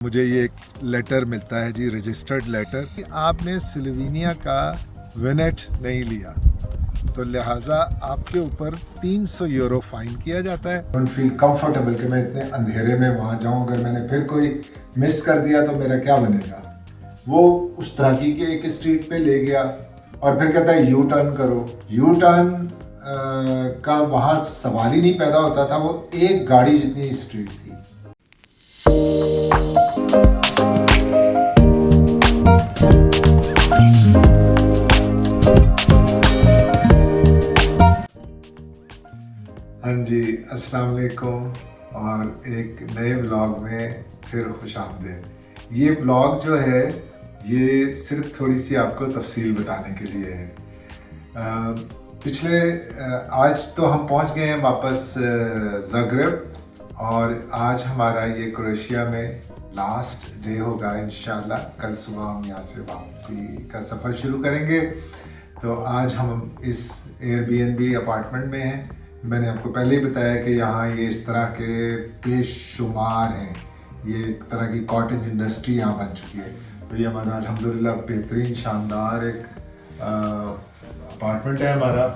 मुझे ये एक लेटर मिलता है जी, रजिस्टर्ड लेटर, कि आपने स्लोवेनिया का वेनेट नहीं लिया, तो लिहाजा आपके ऊपर 300 यूरो फाइन किया जाता है। डोंट फील कंफर्टेबल कि मैं इतने अंधेरे में वहाँ जाऊँ, अगर मैंने फिर कोई मिस कर दिया तो मेरा क्या बनेगा। वो उस तरह की एक स्ट्रीट पे ले गया और फिर कहता है यू टर्न करो। यू टर्न का वहाँ सवाल ही नहीं पैदा होता था, वो एक गाड़ी जितनी स्ट्रीट थी। हाँ जी, अस्सलाम वालेकुम और एक नए ब्लॉग में फिर खुशामदीद। ये ब्लॉग जो है ये सिर्फ थोड़ी सी आपको तफसील बताने के लिए है। आज तो हम पहुंच गए हैं वापस ज़ाग्रेब और आज हमारा ये क्रोएशिया में लास्ट डे होगा इंशाल्लाह। कल सुबह हम यहाँ से वापसी का सफ़र शुरू करेंगे। तो आज हम इस एयरबीएनबी अपार्टमेंट में हैं। मैंने आपको पहले ही बताया कि यहाँ ये इस तरह के बेशुमार हैं, ये एक तरह की कॉटेज इंडस्ट्री यहाँ बन चुकी है। तो ये हमारा अल्हम्दुलिल्लाह बेहतरीन शानदार एक अपार्टमेंट है हमारा,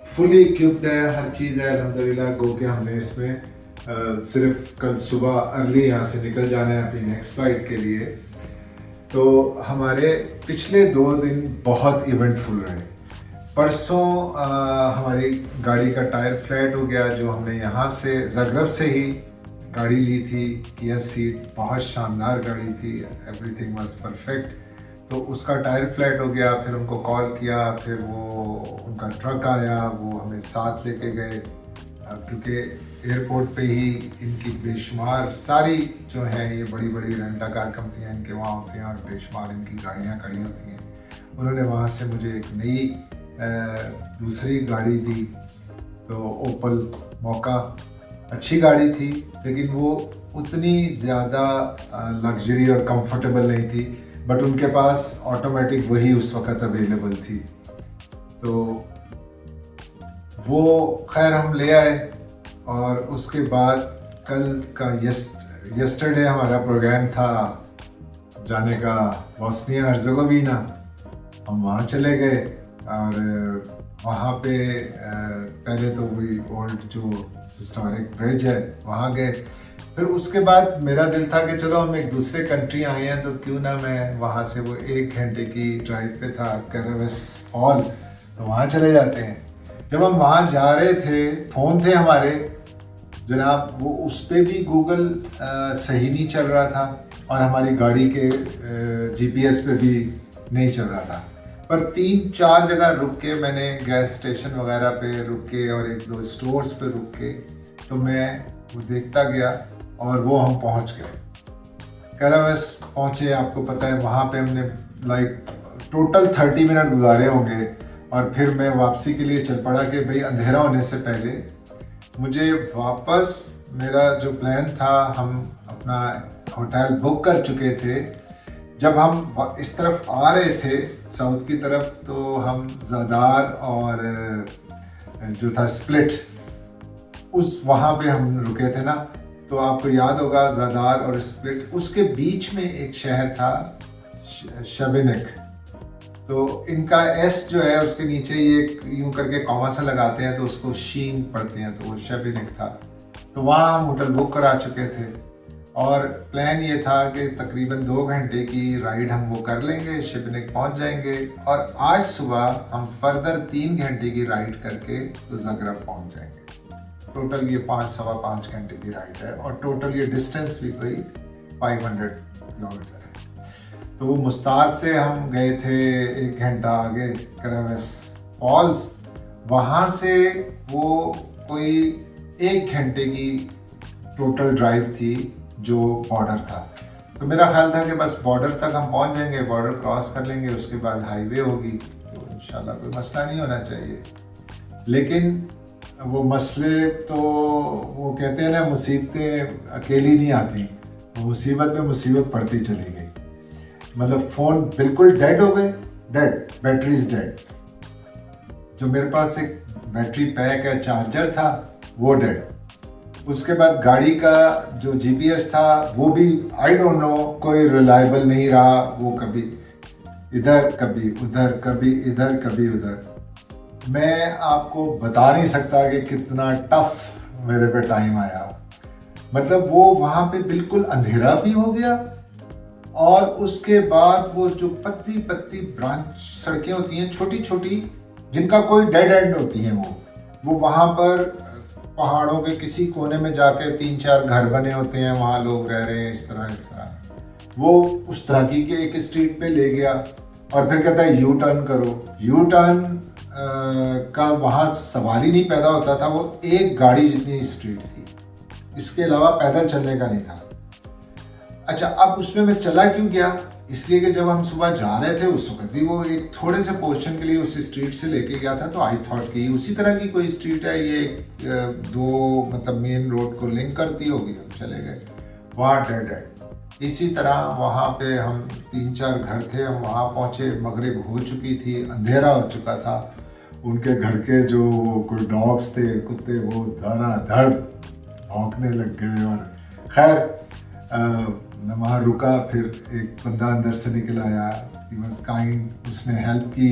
फुली इक्विप्ड है, हर चीज़ है अल्हम्दुलिल्लाह। गो के हमने इसमें सिर्फ कल सुबह अर्ली यहाँ से निकल जाना है अपनी नेक्स्ट फ्लाइट के लिए। तो हमारे पिछले 2 दिन बहुत इवेंटफुल रहे। परसों हमारी गाड़ी का टायर फ्लैट हो गया, जो हमने यहाँ से ज़ाग्रेब से ही गाड़ी ली थी। किया सीट बहुत शानदार गाड़ी थी, एवरीथिंग वाज परफेक्ट। तो उसका टायर फ्लैट हो गया, फिर उनको कॉल किया, फिर वो उनका ट्रक आया, वो हमें साथ लेके गए क्योंकि एयरपोर्ट पे ही इनकी बेशुमार सारी जो हैं ये बड़ी बड़ी रेंटा कार कंपनियाँ इनके वहाँ होती हैं और बेशुमार इनकी गाड़ियाँ खड़ी होती हैं। उन्होंने वहाँ से मुझे एक नई दूसरी गाड़ी दी, तो ओपल मौका अच्छी गाड़ी थी, लेकिन वो उतनी ज़्यादा लग्जरी और कंफर्टेबल नहीं थी। बट उनके पास ऑटोमेटिक वही उस वक़्त अवेलेबल थी, तो वो खैर हम ले आए। और उसके बाद कल का यस्टरडे हमारा प्रोग्राम था जाने का बोस्निया हर्ज़ेगोविना। हम वहाँ चले गए और वहाँ पे पहले तो वही ओल्ड जो हिस्टोरिक ब्रिज है वहाँ गए। फिर उसके बाद मेरा दिल था कि चलो हम एक दूसरे कंट्री आए हैं तो क्यों ना मैं वहाँ से, वो 1 घंटे की ड्राइव पे था कैरावेस फॉल, तो वहाँ चले जाते हैं। जब हम वहाँ जा रहे थे, फ़ोन थे हमारे जनाब, वो उस पर भी गूगल सही नहीं चल रहा था और हमारी गाड़ी के GPS पे भी नहीं चल रहा था। पर 3-4 जगह रुक के, मैंने गैस स्टेशन वगैरह पे रुक के और 1-2 स्टोर्स पे रुक के, तो मैं वो देखता गया और वो हम पहुंच गए। कैरावेस पहुंचे, आपको पता है वहाँ पे हमने टोटल 30 मिनट गुजारे होंगे। और फिर मैं वापसी के लिए चल पड़ा कि भाई अंधेरा होने से पहले मुझे वापस, मेरा जो प्लान था, हम अपना होटल बुक कर चुके थे। जब हम इस तरफ आ रहे थे साउथ की तरफ, तो हम ज़ादार और जो था स्प्लिट, उस वहाँ पे हम रुके थे ना, तो आपको याद होगा ज़ादार और स्प्लिट, उसके बीच में एक शहर था शबेनिक। तो इनका एस जो है उसके नीचे ये यूं करके कॉमा सा लगाते हैं, तो उसको शीन पढ़ते हैं, तो वो शबेनिक था। तो वहाँ हम होटल बुक करा चुके थे और प्लान ये था कि तकरीबन 2 घंटे की राइड हम वो कर लेंगे, शिपनिक पहुंच जाएंगे और आज सुबह हम फर्दर 3 घंटे की राइड करके तो ज़ाग्रेब पहुंच जाएंगे। टोटल ये 5-5.25 घंटे की राइड है और टोटल ये डिस्टेंस भी कोई 500 किलोमीटर है। तो वो मुस्तार से हम गए थे 1 घंटा आगे कैरावेस फॉल्स, वहाँ से वो कोई 1 घंटे की टोटल ड्राइव थी जो बॉर्डर था। तो मेरा ख्याल था कि बस बॉर्डर तक हम पहुंच जाएंगे, बॉर्डर क्रॉस कर लेंगे, उसके बाद हाईवे होगी, तो इंशाल्लाह कोई मसला नहीं होना चाहिए। लेकिन वो मसले तो, वो कहते हैं ना, मुसीबतें अकेली नहीं आती, वो मुसीबत में मुसीबत पड़ती चली गई। मतलब फ़ोन बिल्कुल डेड हो गए, डेड, बैटरीज डेड। जो मेरे पास एक बैटरी पैक है, चार्जर था, वो डेड। उसके बाद गाड़ी का जो जीपीएस था वो भी आई डोंट नो, कोई रिलायबल नहीं रहा। वो कभी इधर कभी उधर, कभी इधर कभी उधर। मैं आपको बता नहीं सकता कि कितना टफ मेरे पे टाइम आया। मतलब वो वहाँ पे बिल्कुल अंधेरा भी हो गया, और उसके बाद वो जो पतली पतली ब्रांच सड़कें होती हैं छोटी छोटी, जिनका कोई डेड एंड होती हैं, वो वहाँ पर पहाड़ों के किसी कोने में जाके 3-4 घर बने होते हैं, वहाँ लोग रह रहे हैं इस तरह। वो उस तरह की एक स्ट्रीट पे ले गया और फिर कहता है यू टर्न करो। यू टर्न का वहाँ सवाल ही नहीं पैदा होता था। वो एक गाड़ी जितनी स्ट्रीट थी, इसके अलावा पैदल चलने का नहीं था। अच्छा, अब उसमें मैं चला क्यों गया? इसलिए कि जब हम सुबह जा रहे थे उस वक्त भी वो एक थोड़े से पोर्शन के लिए उस स्ट्रीट से लेके गया था, तो आई थॉट कि उसी तरह की कोई स्ट्रीट है, ये दो मतलब मेन रोड को लिंक करती होगी। हम चले गए, वहाँ डेड एंड। इसी तरह वहाँ पे हम 3-4 घर थे, हम वहाँ पहुँचे, मगरिब हो चुकी थी, अंधेरा हो चुका था। उनके घर के जो कोई डॉग्स थे, कुत्ते, वो धड़ाधड़ भौंकने लग गए। और खैर मैं वहाँ रुका, फिर एक बंदा अंदर से निकल आया, ही वाज काइंड, उसने हेल्प की,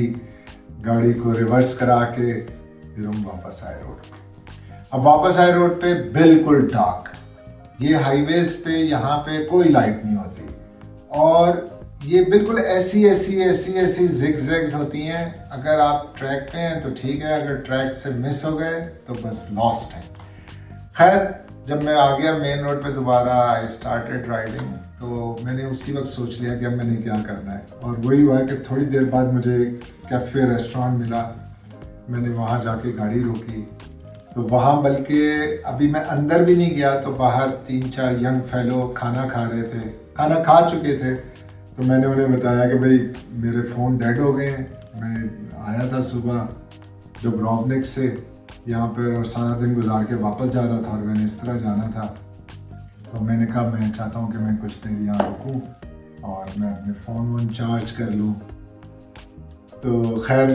गाड़ी को रिवर्स करा के फिर हम वापस आए रोड पे। अब वापस आए रोड पे बिल्कुल डार्क। ये हाईवेज पे यहाँ पे कोई लाइट नहीं होती, और ये बिल्कुल ऐसी जिगजैग्स होती हैं। अगर आप ट्रैक पे हैं तो ठीक है, अगर ट्रैक से मिस हो गए तो बस लॉस्ट है। खैर, जब मैं आ गया मेन रोड पे दोबारा, आई स्टार्टेड राइडिंग, तो मैंने उसी वक्त सोच लिया कि अब मैंने क्या करना है। और वही हुआ कि थोड़ी देर बाद मुझे एक कैफ़े रेस्टोरेंट मिला, मैंने वहाँ जाके गाड़ी रोकी। तो वहाँ बल्कि अभी मैं अंदर भी नहीं गया, तो बाहर 3-4 यंग फेलो खाना खा रहे थे, खाना खा चुके थे। तो मैंने उन्हें बताया कि भाई मेरे फ़ोन डेड हो गए हैं, मैं आया था सुबह डुब्रोवनिक से यहाँ पर और सारा दिन गुजार के वापस जा रहा था, और मैंने इस तरह जाना था। तो मैंने कहा मैं चाहता हूँ कि मैं कुछ देर यहाँ रुकूँ और मैं अपने फ़ोन वोन चार्ज कर लूँ। तो खैर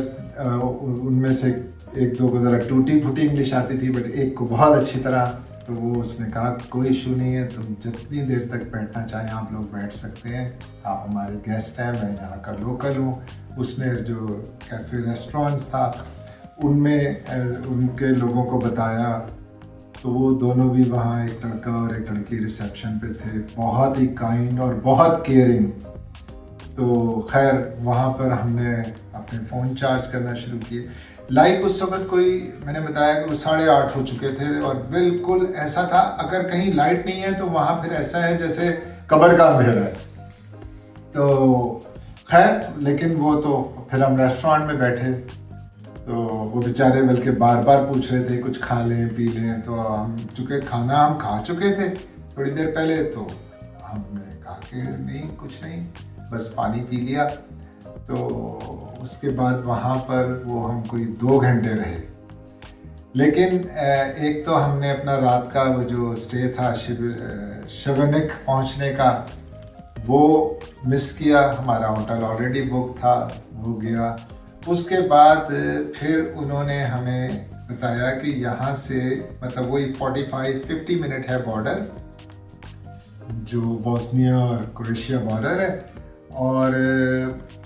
उनमें से एक दो को ज़रा टूटी फूटी इंग्लिश आती थी, बट एक को बहुत अच्छी तरह। तो वो उसने कहा कोई इशू नहीं है, तुम जितनी देर तक बैठना चाहें आप लोग बैठ सकते हैं, आप हमारे गेस्ट हैं, मैं यहाँ का लोकल हूँ। उसने जो कैफ़े रेस्टोरेंट्स था उनमें उनके लोगों को बताया, तो वो दोनों भी वहाँ, एक लड़का और एक लड़की रिसेप्शन पे थे, बहुत ही काइंड और बहुत केयरिंग। तो खैर वहाँ पर हमने अपने फ़ोन चार्ज करना शुरू किए। लाइक उस वक्त कोई, मैंने बताया कि वो 8:30 हो चुके थे, और बिल्कुल ऐसा था अगर कहीं लाइट नहीं है तो वहाँ फिर ऐसा है जैसे कब्र का अंधेरा है। तो खैर, लेकिन वो तो फिर हम रेस्टोरेंट में बैठे, तो वो बेचारे बल्कि बार बार पूछ रहे थे कुछ खा लें पी लें। तो हम चूँकि खाना हम खा चुके थे थोड़ी देर पहले, तो हमने कहा कि नहीं कुछ नहीं, बस पानी पी लिया। तो उसके बाद वहाँ पर वो हम कोई 2 घंटे रहे। लेकिन एक तो हमने अपना रात का वो जो स्टे था शिवनिक पहुँचने का, वो मिस किया। हमारा होटल ऑलरेडी बुक था, वो गया। उसके बाद फिर उन्होंने हमें बताया कि यहाँ से मतलब वही 45-50 मिनट है बॉर्डर, जो बोस्निया और क्रोएशिया बॉर्डर है। और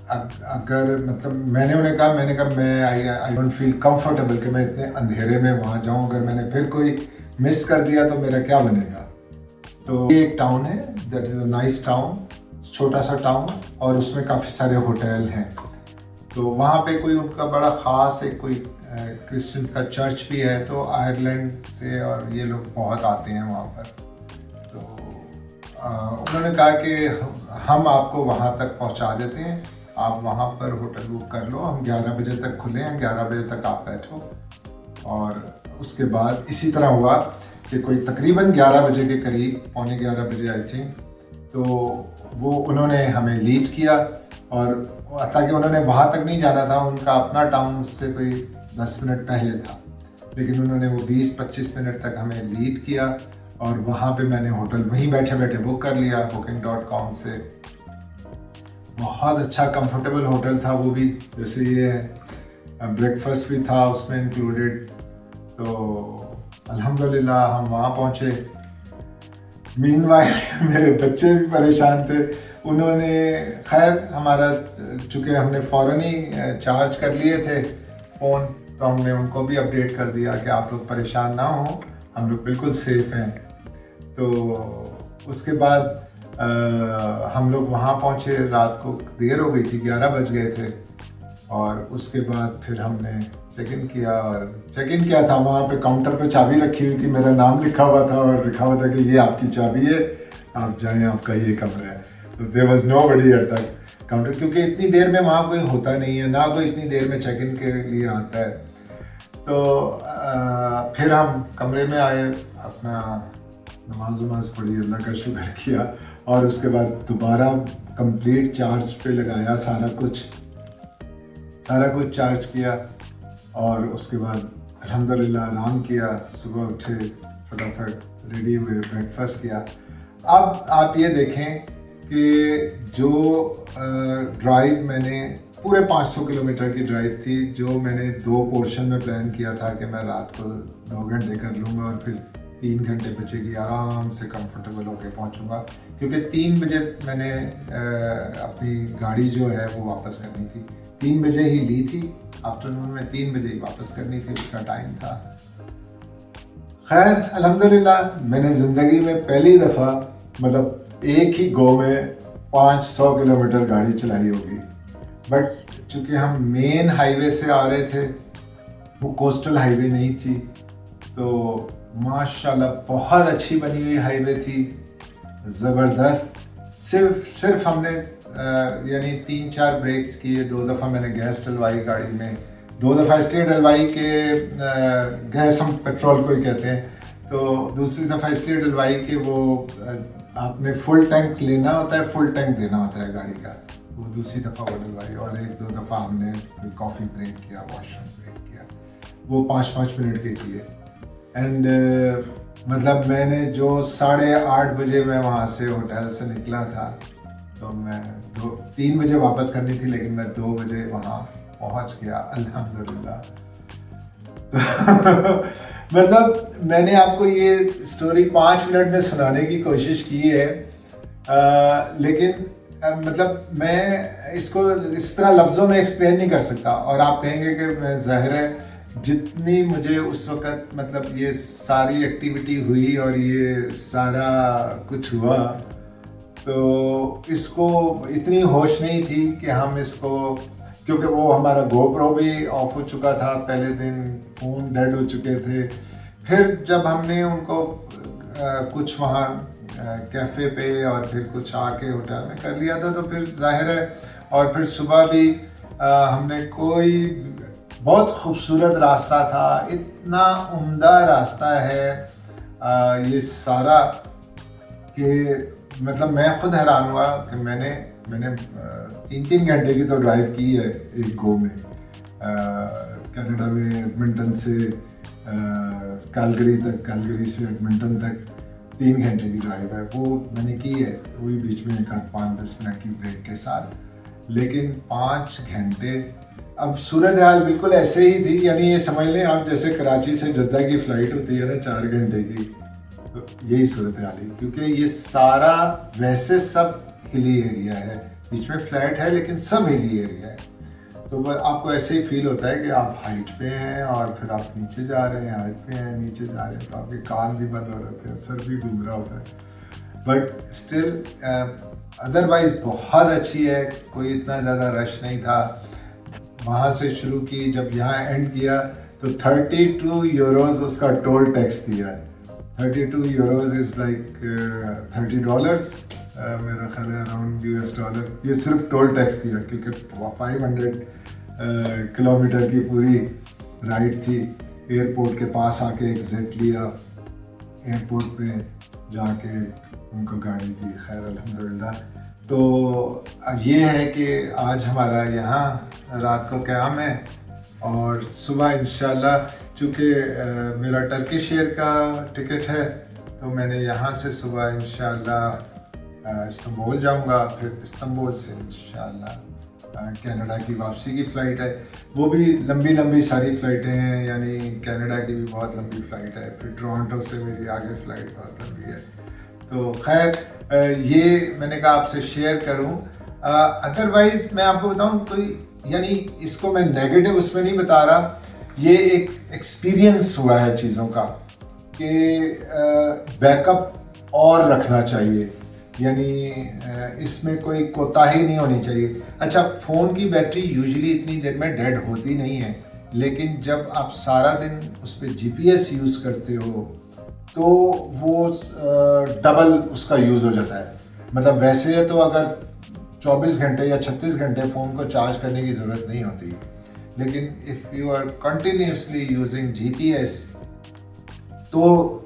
अगर मतलब मैंने उन्हें कहा, मैं आई डोंट फील कंफर्टेबल कि मैं इतने अंधेरे में वहाँ जाऊँ, अगर मैंने फिर कोई मिस कर दिया तो मेरा क्या बनेगा। तो ये एक टाउन है, that is a nice town, छोटा सा टाउन, और उसमें काफ़ी सारे होटल हैं। तो वहाँ पे कोई उनका बड़ा ख़ास एक कोई क्रिश्चियंस का चर्च भी है, तो आयरलैंड से और ये लोग बहुत आते हैं वहाँ पर। तो उन्होंने कहा कि हम आपको वहाँ तक पहुँचा देते हैं, आप वहाँ पर होटल बुक कर लो, हम 11 बजे तक खुले हैं, 11 बजे तक आप बैठो। और उसके बाद इसी तरह हुआ कि कोई तकरीबन 11 बजे के करीब, पौने 11 बजे आई थिंक, तो वो उन्होंने हमें लीड किया। और ताकि उन्होंने वहाँ तक नहीं जाना था, उनका अपना टाउन से कोई 10 मिनट पहले था, लेकिन उन्होंने वो 20-25 मिनट तक हमें लीड किया। और वहाँ पे मैंने होटल वहीं बैठे बैठे बुक कर लिया booking.com से। बहुत अच्छा कंफर्टेबल होटल था वो भी, जैसे ये ब्रेकफास्ट भी था उसमें इंक्लूडेड। तो अल्हम्दुलिल्लाह हम वहाँ पहुँचे। मीनवाइल मेरे बच्चे भी परेशान थे। उन्होंने खैर हमारा चूँकि हमने फ़ौरन ही चार्ज कर लिए थे फ़ोन, तो हमने उनको भी अपडेट कर दिया कि आप लोग परेशान ना हो, हम लोग बिल्कुल सेफ़ हैं। तो उसके बाद हम लोग वहाँ पहुँचे, रात को देर हो गई थी, 11 बज गए थे। और उसके बाद फिर हमने चेक इन किया। और चेक इन किया था, वहाँ पे काउंटर पे चाबी रखी हुई थी, मेरा नाम लिखा हुआ था और लिखा हुआ था कि ये आपकी चाबी है, आप जाएं, आपका ये कमरा है। तो there was nobody at the counter, क्योंकि इतनी देर में वहाँ कोई होता नहीं है, ना कोई इतनी देर में चेक इन के लिए आता है। तो फिर हम कमरे में आए, अपना नमाज पढ़ी, अल्लाह का शुक्र किया, और उसके बाद दोबारा कंप्लीट चार्ज पे लगाया, सारा कुछ चार्ज किया। और उसके बाद अल्हम्दुलिल्लाह आराम किया, सुबह उठे, फटाफट रेडी हुए, ब्रेकफास्ट किया। अब आप ये देखें कि जो ड्राइव मैंने पूरे 500 किलोमीटर की ड्राइव थी, जो मैंने 2 पोर्शन में प्लान किया था कि मैं रात को 2 घंटे कर लूँगा और फिर 3 घंटे बचेगी, आराम से कंफर्टेबल होके पहुँचूँगा, क्योंकि 3 बजे मैंने अपनी गाड़ी जो है वो वापस करनी थी। 3 बजे ही ली थी, आफ्टरनून में 3 बजे ही वापस करनी थी, उसका टाइम था। खैर अल्हम्दुलिल्लाह मैंने ज़िंदगी में पहली दफ़ा मतलब एक ही गो में 500 किलोमीटर गाड़ी चलाई होगी। बट चूँकि हम मेन हाईवे से आ रहे थे, वो कोस्टल हाईवे नहीं थी, तो माशाल्लाह बहुत अच्छी बनी हुई हाईवे थी, ज़बरदस्त। सिर्फ हमने यानी 3-4 ब्रेक्स किए, 2 दफ़ा मैंने गैस डलवाई गाड़ी में, 2 दफ़ा इसलिए डलवाई कि गैस हम पेट्रोल को ही कहते हैं, तो दूसरी दफ़ा इसलिए डलवाई कि वो आपने फुल टैंक लेना होता है, फुल टैंक देना होता है गाड़ी का, वो दूसरी दफ़ा वो डलवाई। और 1-2 दफ़ा हमने कॉफ़ी ब्रेक किया, वॉशरूम ब्रेक किया, वो 5-5 मिनट के किए। एंड मतलब मैंने जो 8:30 बजे मैं वहाँ से होटल से निकला था, तो मैं 3 बजे वापस करनी थी, लेकिन मैं 2 बजे वहाँ पहुँच गया अल्हम्दुलिल्लाह। तो मतलब मैंने आपको ये स्टोरी 5 मिनट में सुनाने की कोशिश की है, लेकिन मतलब मैं इसको इस तरह लफ्ज़ों में एक्सप्लेन नहीं कर सकता। और आप कहेंगे कि मैं ज़ाहिर है जितनी मुझे उस वक़्त मतलब ये सारी एक्टिविटी हुई और ये सारा कुछ हुआ, तो इसको इतनी होश नहीं थी कि हम इसको, क्योंकि वो हमारा गोप्रो भी ऑफ हो चुका था पहले दिन, फ़ोन डेड हो चुके थे। फिर जब हमने उनको कुछ वहाँ कैफ़े पे और फिर कुछ आके होटल में कर लिया था, तो फिर जाहिर है, और फिर सुबह भी हमने कोई बहुत खूबसूरत रास्ता था, इतना उम्दा रास्ता है ये सारा कि मतलब मैं खुद हैरान हुआ कि मैंने 3-3 घंटे की तो ड्राइव की है एक गो में। कनाडा में एडमिंटन से कैलगरी तक, कैलगरी से एडमिंटन तक 3 घंटे की ड्राइव है, वो मैंने की है, वही बीच में 5-10 मिनट की ब्रेक के साथ। लेकिन 5 घंटे, अब सूरत हाल बिल्कुल ऐसे ही थी, यानी ये समझ लें आप जैसे कराची से जद्दा की फ़्लाइट होती है ना 4 घंटे की, तो यही सूरत हाल है। क्योंकि ये सारा वैसे सब हिली एरिया है, बीच में फ्लैट है लेकिन सब हिली एरिया है, तो आपको ऐसे ही फील होता है कि आप हाइट पे हैं और फिर आप नीचे जा रहे हैं, हाइट पे हैं, नीचे जा रहे हैं, तो आपके कान भी बंद हो रहे थे, सर भी घूम रहा होता है। बट स्टिल अदरवाइज़ बहुत अच्छी है, कोई इतना ज़्यादा रश नहीं था। वहाँ से शुरू की, जब यहाँ एंड किया तो 32 यूरोज़ उसका टोल टैक्स दिया है। 32 यूरोज़ इज़ लाइक $30, मेरा ख्याल है अराउंड $, ये सिर्फ टोल टैक्स दिया, क्योंकि 500 किलोमीटर की पूरी राइड थी। एयरपोर्ट के पास आके एग्जिट लिया, एयरपोर्ट पे जाके उनको गाड़ी दी, खैर अल्हम्दुलिल्लाह। तो ये है कि आज हमारा यहाँ रात को क़याम है, और सुबह इंशाल्लाह, चूँकि मेरा टर्किश एयर का टिकट है, तो मैंने यहाँ से सुबह इंशाल्लाह इस्तांबुल जाऊँगा, फिर इस्तांबुल से इंशाल्लाह कनाडा की वापसी की फ़्लाइट है, वो भी लंबी लंबी सारी फ़्लाइटें हैं, यानी कनाडा की भी बहुत लंबी फ़्लाइट है, फिर टोरंटो से मेरी आगे फ़्लाइट बहुत लंबी है। तो खैर ये मैंने कहा आपसे शेयर करूं। अदरवाइज मैं आपको बताऊं कोई, यानी इसको मैं नेगेटिव उसमें नहीं बता रहा, ये एक एक्सपीरियंस हुआ है चीज़ों का कि बैकअप और रखना चाहिए, यानी इसमें कोई कोताही नहीं होनी चाहिए। अच्छा, फ़ोन की बैटरी यूजुअली इतनी देर में डेड होती नहीं है, लेकिन जब आप सारा दिन उस पर जीपीएस यूज़ करते हो तो वो डबल उसका यूज़ हो जाता है। मतलब वैसे तो अगर 24 घंटे या 36 घंटे फ़ोन को चार्ज करने की ज़रूरत नहीं होती, लेकिन if you are continuously using GPS तो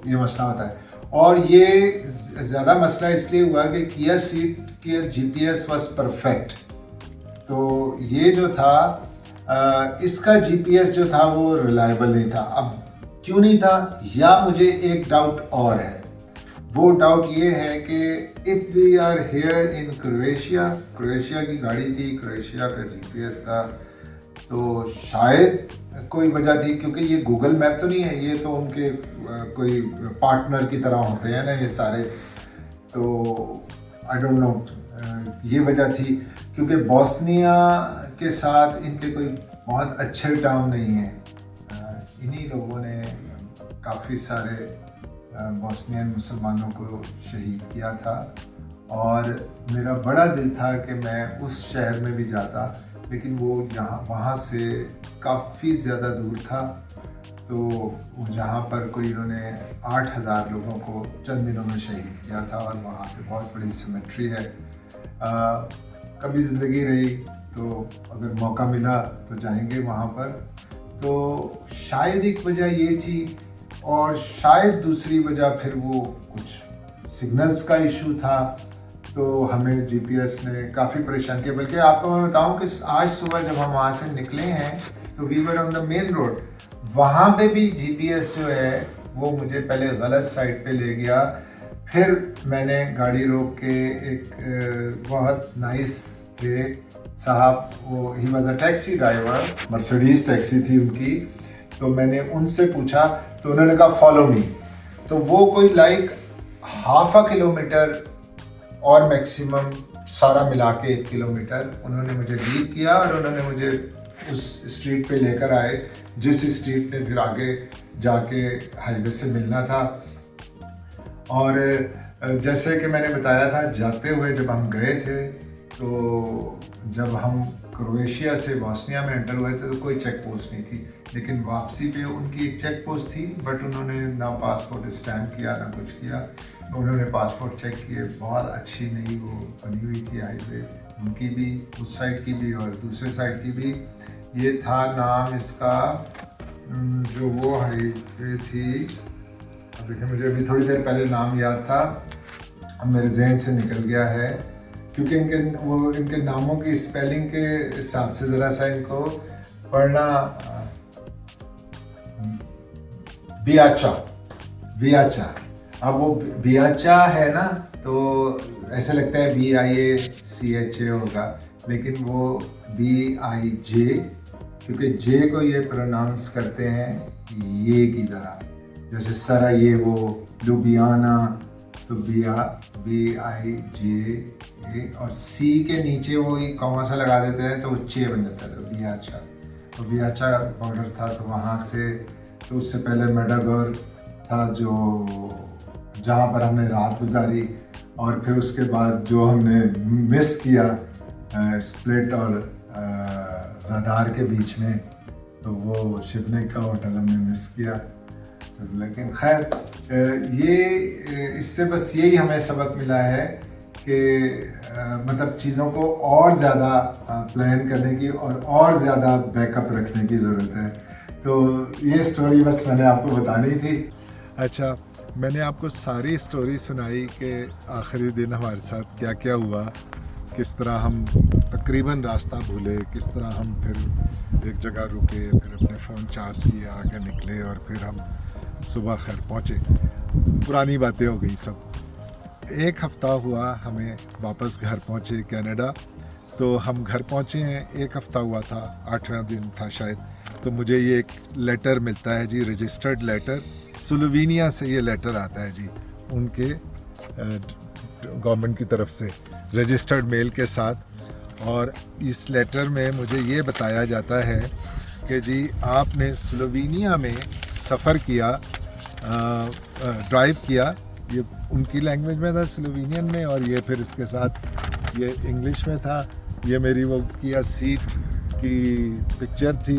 ये मसला होता है। और ये ज़्यादा मसला इसलिए हुआ कि किया सीट की जीपीएस वाज परफेक्ट, तो ये जो था इसका जीपीएस जो था वो रिलायबल नहीं था। अब क्यों नहीं था, या मुझे एक डाउट और है, वो डाउट ये है कि if we are here in Croatia की गाड़ी थी, क्रोएशिया का जीपीएस था, तो शायद कोई वजह थी, क्योंकि ये गूगल मैप तो नहीं है, ये तो उनके कोई पार्टनर की तरह होते हैं ना ये सारे, तो आई डोंट नो ये वजह थी, क्योंकि बोस्निया के साथ इनके कोई बहुत अच्छे टर्म नहीं हैं। इन्हीं लोगों ने काफ़ी सारे बोस्नियन मुसलमानों को शहीद किया था, और मेरा बड़ा दिल था कि मैं उस शहर में भी जाता, लेकिन वो वहाँ से काफ़ी ज़्यादा दूर था, तो जहाँ पर कोई इन्होंने 8,000 लोगों को चंद दिनों में शहीद किया था, और वहाँ पे बहुत बड़ी सिमेट्री है। कभी ज़िंदगी रही तो अगर मौका मिला तो जाएंगे वहाँ पर। तो शायद एक वजह ये थी, और शायद दूसरी वजह फिर वो कुछ सिग्नल्स का इशू था, तो हमें जीपीएस ने काफ़ी परेशान किया। बल्कि आपको मैं बताऊं कि आज सुबह जब हम वहाँ से निकले हैं तो we were on the main road, वहाँ पे भी जीपीएस जो है वो मुझे पहले गलत साइड पे ले गया। फिर मैंने गाड़ी रोक के, एक बहुत नाइस थे साहब, वो he was a taxi driver, Mercedes taxi थी उनकी, तो मैंने उनसे पूछा तो उन्होंने कहा फॉलो मी। तो वो कोई लाइक ½ किलोमीटर और मैक्सिमम सारा मिला के 1 किलोमीटर उन्होंने मुझे लीड किया, और उन्होंने मुझे उस स्ट्रीट पे लेकर आए जिस स्ट्रीट में फिर आगे जाके हाईवे से मिलना था। और जैसे कि मैंने बताया था, जाते हुए जब हम गए थे, तो जब हम क्रोएशिया से बोस्निया में एंटर हुए थे तो कोई चेक पोस्ट नहीं थी, लेकिन वापसी पे उनकी एक चेक पोस्ट थी, बट उन्होंने ना पासपोर्ट स्टैम्प किया ना कुछ किया। उन्होंने पासपोर्ट चेक किए, बहुत अच्छी नई वो बनी हुई थी हाईवे, उनकी भी, उस साइड की भी और दूसरे साइड की भी। ये था नाम इसका, जो वो हाईवे थी, अब देखिए मुझे अभी थोड़ी देर पहले नाम याद था, अब मेरे जहन से निकल गया है, क्योंकि इनके नामों की स्पेलिंग के हिसाब से ज़रा सा इनको पढ़ना, बियाचा। अब वो बियाचा है ना, तो ऐसे लगता है BIACHA होगा, लेकिन वो BIJ, क्योंकि जे को ये प्रोनाउंस करते हैं ये की तरह, जैसे सरायेवो, लुबियाना, तो BIJ, और सी के नीचे वो एक कॉमा सा लगा देते हैं तो वो चे बन जाता है, तो बियाचा। तो बियाचा बॉर्डर था, तो वहाँ से, तो उससे पहले मेडागोर था जो जहाँ पर हमने रात गुजारी, और फिर उसके बाद जो हमने मिस किया स्प्लिट और ज़ादार के बीच में, तो वो शिपनेक का होटल हमने मिस किया। लेकिन खैर ये इससे बस यही हमें सबक मिला है कि मतलब चीज़ों को और ज़्यादा प्लान करने की और ज़्यादा बैकअप रखने की ज़रूरत है। तो ये स्टोरी बस मैंने आपको बतानी थी। अच्छा, मैंने आपको सारी स्टोरी सुनाई कि आखिरी दिन हमारे साथ क्या क्या हुआ, किस तरह हम तकरीबन रास्ता भूले, किस तरह हम फिर एक जगह रुके, फिर अपने फ़ोन चार्ज किए, आगे निकले, और फिर हम सुबह खैर पहुँचे। पुरानी बातें हो गई सब। 1 हफ़्ता हुआ हमें वापस घर पहुँचे कनाडा, तो हम घर पहुँचे हैं, 1 हफ़्ता हुआ था, 8वां दिन था शायद। तो मुझे ये एक लेटर मिलता है जी, रजिस्टर्ड लेटर। स्लोवेनिया से ये लेटर आता है जी, उनके गवर्नमेंट की तरफ से रजिस्टर्ड मेल के साथ। और इस लेटर में मुझे ये बताया जाता है कि जी आपने स्लोवेनिया में सफ़र किया, ड्राइव किया। ये उनकी लैंग्वेज में था, स्लोवेनियन में, और ये फिर इसके साथ ये इंग्लिश में था। ये मेरी वो किया सीट की पिक्चर थी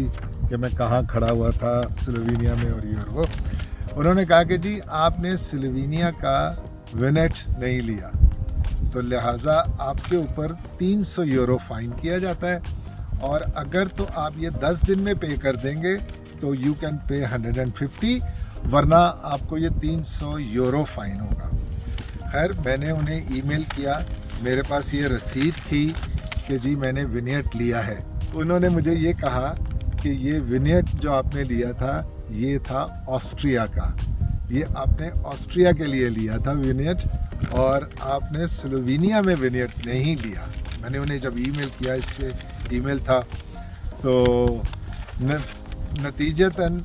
कि मैं कहाँ खड़ा हुआ था स्लोवेनिया में, और ये और वो। उन्होंने कहा कि जी आपने स्लोवेनिया का विनेट नहीं लिया, तो लिहाजा आपके ऊपर 300 यूरो फ़ाइन किया जाता है, और अगर तो आप ये 10 दिन में पे कर देंगे तो यू कैन पे 150, वरना आपको ये 300 यूरो फ़ाइन होगा। खैर मैंने उन्हें ईमेल किया, मेरे पास ये रसीद थी कि जी मैंने विनेट लिया है। उन्होंने मुझे ये कहा कि ये विनेट जो आपने लिया था ये था ऑस्ट्रिया का, ये आपने ऑस्ट्रिया के लिए लिया था विनेट, और आपने स्लोवेनिया में विनेट नहीं लिया। मैंने उन्हें जब ईमेल किया, इस पे ईमेल था, तो नतीजतन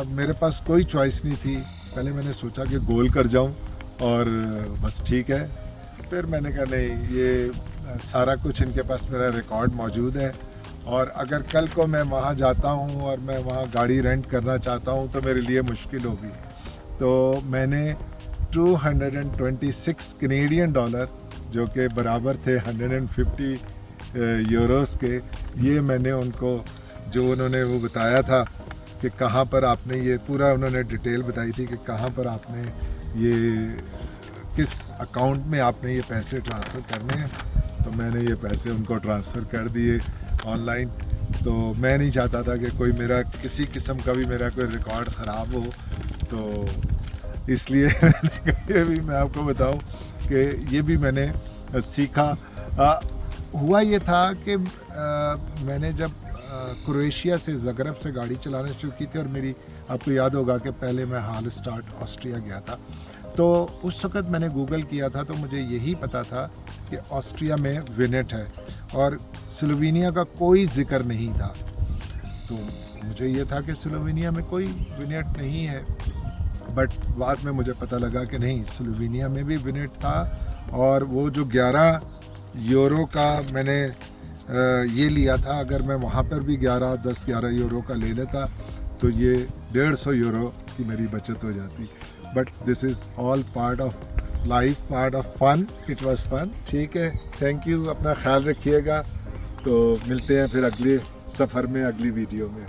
मेरे पास कोई चॉइस नहीं थी। पहले मैंने सोचा कि गोल कर जाऊं और बस ठीक है, फिर मैंने कहा नहीं, ये सारा कुछ इनके पास मेरा रिकॉर्ड मौजूद है, और अगर कल को मैं वहाँ जाता हूँ और मैं वहाँ गाड़ी रेंट करना चाहता हूँ तो मेरे लिए मुश्किल होगी। तो मैंने 226 कैनेडियन डॉलर, जो कि बराबर थे 150 यूरोस के, ये मैंने उनको, जो उन्होंने वो बताया था कि कहाँ पर आपने ये पूरा, उन्होंने डिटेल बताई थी कि कहाँ पर आपने ये, किस अकाउंट में आपने ये पैसे ट्रांसफ़र करने हैं, तो मैंने ये पैसे उनको ट्रांसफ़र कर दिए ऑनलाइन। तो मैं नहीं चाहता था कि कोई मेरा किसी किस्म का भी मेरा कोई रिकॉर्ड ख़राब हो, तो इसलिए ये भी मैं आपको बताऊं कि ये भी मैंने सीखा। हुआ ये था कि मैंने जब क्रोएशिया से, ज़गरेब से गाड़ी चलाना शुरू की थी, और मेरी, आपको याद होगा कि पहले मैं हाल स्टार्ट ऑस्ट्रिया गया था, तो उस वक़्त मैंने गूगल किया था, तो मुझे यही पता था कि ऑस्ट्रिया में विनेट है और स्लोवेनिया का कोई ज़िक्र नहीं था। तो मुझे ये था कि स्लोवेनिया में कोई विनेट नहीं है, बट बाद में मुझे पता लगा कि नहीं, स्लोवेनिया में भी विनेट था। और वो जो 11 यूरो का मैंने ये लिया था, अगर मैं वहाँ पर भी 10-11 यूरो का ले लेता तो ये 150 यूरो की मेरी बचत हो जाती। But this is all part of life, part of fun, it was fun. ठीक है, थैंक यू, अपना ख्याल रखिएगा। तो मिलते हैं फिर अगले सफ़र में, अगली वीडियो में।